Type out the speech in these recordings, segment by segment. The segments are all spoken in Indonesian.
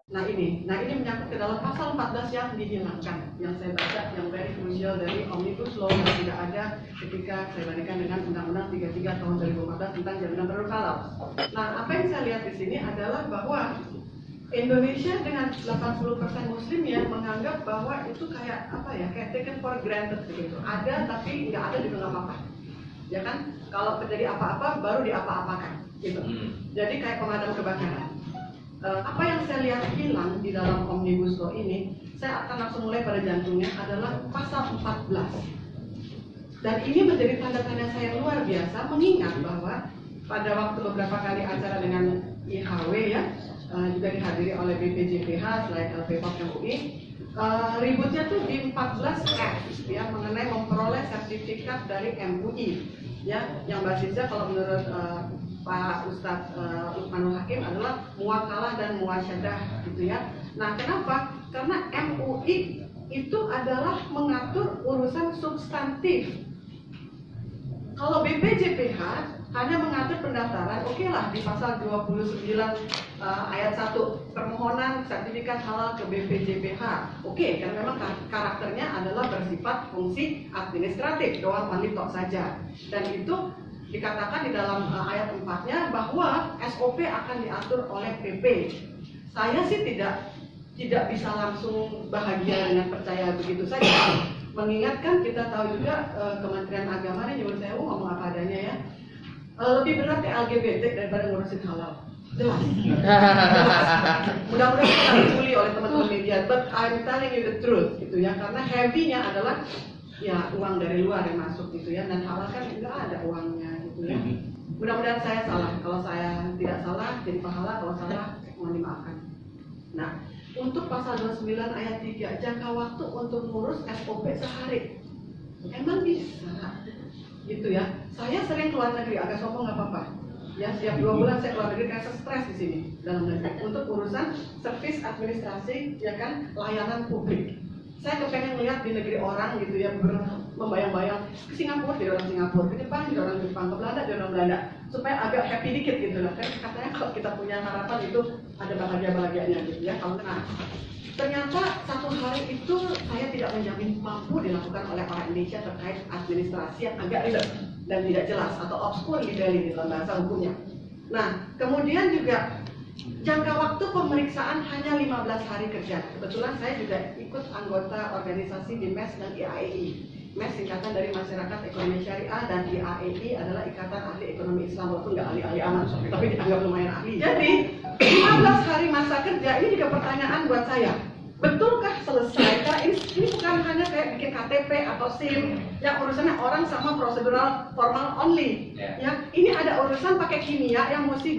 Nah ini menyangkut ke dalam pasal 14 yang dihilangkan, yang saya baca yang very crucial dari Omnibus Law yang tidak ada ketika saya bandingkan dengan Undang-Undang 33 tahun 2014 tentang jaminan produk halal. Nah apa yang saya lihat di sini adalah bahwa Indonesia dengan 80% Muslim yang menganggap bahwa itu kayak apa ya, kayak taken for granted begitu. Ada tapi nggak ada juga nggak apa-apa, ya kan? Kalau terjadi apa-apa baru diapa-apakan, gitu. Jadi kayak pemadam kebakaran. Apa yang saya lihat hilang di dalam Omnibus Law ini, saya akan langsung mulai pada jantungnya adalah pasal 14. Dan ini menjadi tanda tanya saya yang luar biasa, mengingat bahwa pada waktu beberapa kali acara dengan IHW ya, juga dihadiri oleh BPJPH selain LPPOK MUI, ributnya tuh di 14F ya, mengenai memperoleh sertifikat dari MUI ya, yang basisnya kalau menurut Pak Ustadz Lukmanul Hakim adalah muwakalah dan muwasyadah gitu ya. Nah kenapa? Karena MUI itu adalah mengatur urusan substantif. Kalau BPJPH hanya mengatur pendaftaran, oke lah di pasal 29 ayat 1 permohonan sertifikat halal ke BPJPH. Oke, karena memang karakternya adalah bersifat fungsi administratif, doang wanita saja. Dan itu dikatakan di dalam ayat 4-nya bahwa SOP akan diatur oleh PP. Saya sih tidak bisa langsung bahagia dengan percaya begitu saja. Mengingatkan kita tahu juga Kementerian Agama ini nyuruh saya ngomong apa adanya ya. Lebih berat ke LGBT daripada ngurusin halal. Jelas. Mudah-mudahan kita dibully oleh teman-teman media, but I'm telling you the truth gitu ya, karena heavy-nya adalah ya uang dari luar yang masuk gitu ya, dan halal kan nggak ada uangnya gitu ya. Mudah-mudahan saya salah, kalau saya tidak salah jadi pahala, kalau salah mohon dimaafkan. Nah, untuk pasal 29 ayat 3 jangka waktu untuk ngurus SOP sehari, emang bisa gitu ya. Saya sering keluar negeri, agak sombong nggak apa-apa ya, setiap 2 bulan saya keluar negeri karena stres di sini dalam negeri untuk urusan servis administrasi ya kan, layanan publik. Saya kepengen melihat di negeri orang gitu ya, membayang-bayang ke Singapura jadi orang Singapura, ke Jepang jadi orang Jepang, ke Belanda jadi orang Belanda, supaya agak happy dikit gitu lah. Kan katanya kalau kita punya harapan itu ada bahagia-bahagianya gitu ya. Kalau ternyata satu hari itu saya tidak menjamin mampu dilakukan oleh orang Indonesia terkait administrasi yang agak ribet dan tidak jelas atau obskur di dalam bahasa hukumnya. Nah, kemudian juga jangka waktu pemeriksaan hanya 15 hari kerja. Kebetulan saya juga ikut anggota organisasi di MES dan IAEI. MES singkatan dari Masyarakat Ekonomi Syariah dan IAEI adalah Ikatan Ahli Ekonomi Islam, walaupun nggak ahli-ahli amat, tapi dianggap lumayan ahli. Jadi 15 hari masa kerja ini juga pertanyaan buat saya. Betulkah selesai? Karena ini bukan hanya kayak bikin KTP atau SIM yang urusannya orang sama prosedural formal only. Ya, ini ada urusan pakai kimia yang mesti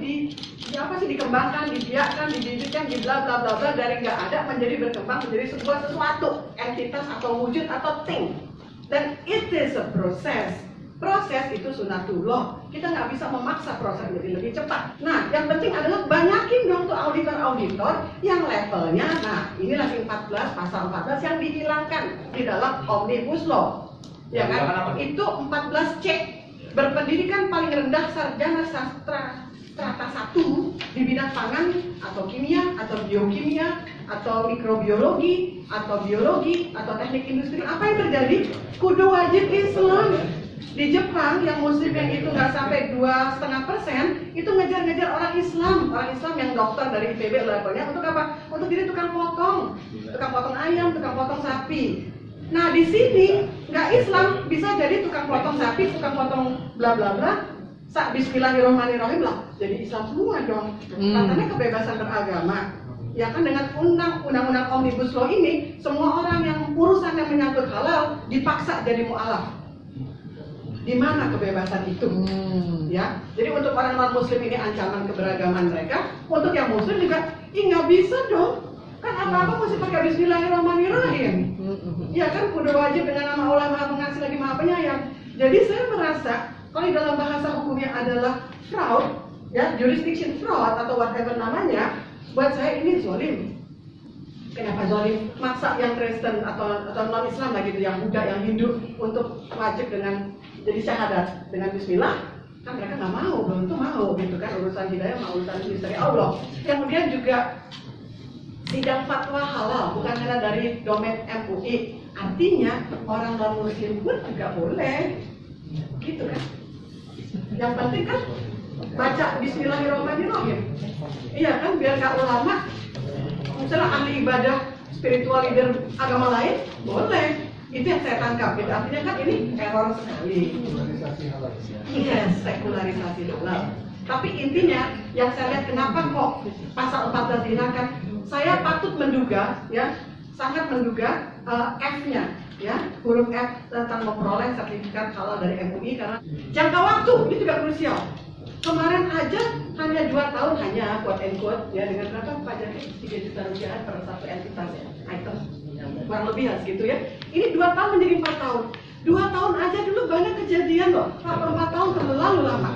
dikembangkan, dibiarkan, dididikkan, di bla bla bla bla, dari nggak ada menjadi berkembang menjadi sebuah sesuatu, entitas atau wujud atau thing. Dan it is a process. Proses itu sunatullah. Kita nggak bisa memaksa proses jadi lebih cepat. Nah, yang penting adalah banyakin dong tuh auditor-auditor yang levelnya. Nah, ini lagi 14 pasal 14 yang dihilangkan di dalam Omnibus Law. Ya kan? Itu 14C. Berpendidikan paling rendah sarjana sastra strata 1 di bidang pangan atau kimia atau biokimia atau mikrobiologi atau biologi atau teknik industri. Apa yang terjadi? Kudu wajib Islam. Di Jepang yang muslim yang itu nggak sampai 2,5%, itu ngejar-ngejar orang Islam yang dokter dari IPB levelnya untuk apa? Untuk jadi tukang potong ayam, tukang potong sapi. Nah di sini nggak Islam bisa jadi tukang potong sapi, tukang potong bla bla bla. Bismillahirrahmanirrahim lah, jadi Islam semua dong. Katanya kebebasan beragama. Ya kan dengan undang-undang Omnibus Law ini, semua orang yang urusan yang menyangkut halal dipaksa jadi mu'alaf. Di mana kebebasan itu? Ya, jadi untuk orang non muslim ini ancaman keberagaman mereka. Untuk yang muslim juga, nggak bisa dong. Kan apa-apa mesti pakai Bismillahirrahmanirrahim. Ya kan, kudu wajib dengan nama Allah Maha Pengasih lagi Maha Penyayang. Jadi saya merasa kalau di dalam bahasa hukumnya adalah fraud, ya jurisdiction fraud atau whatever namanya, buat saya ini zolim. Kenapa zolim? Maksa yang Kristen atau non Islam lah gitu, yang Buddha, yang Hindu untuk wajib dengan jadi syahadat dengan Bismillah, kan mereka nggak mau, belum tentu mau gitu kan, urusan hidayah mau urusan misteri Allah. Kemudian juga sidang fatwa halal bukan hanya dari domain MUI, artinya orang non muslim pun juga boleh gitu kan. Yang penting kan baca Bismillahirrahmanirrahim, iya kan, biar gak ulama misalnya ahli ibadah spiritual leader agama lain boleh. Itu yang saya tangkap gitu. Artinya kan ini error sekali. Sekularisasi halal. Iya, sekularisasi halal. Tapi intinya yang saya lihat kenapa kok pasal 14 dihilangkan, saya patut menduga ya, sangat menduga F-nya ya, huruf F tentang memperoleh sertifikat halal dari MUI, karena jangka waktu ini juga krusial. Kemarin aja hanya 2 tahun, hanya quote and quote ya, dengan berapa pajaknya 3 juta rupiah per satu entitas ya, item kurang lebih segitu ya. Ini 2 tahun menjadi 4 tahun. 2 tahun aja dulu banyak kejadian loh. 4 tahun terlalu lama.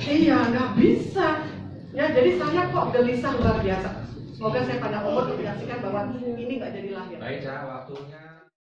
Iya, nggak bisa. Ya, jadi saya kok gelisah luar biasa. Semoga saya pada umur menyaksikan bahwa ini nggak jadi lahir. Baik, waktunya.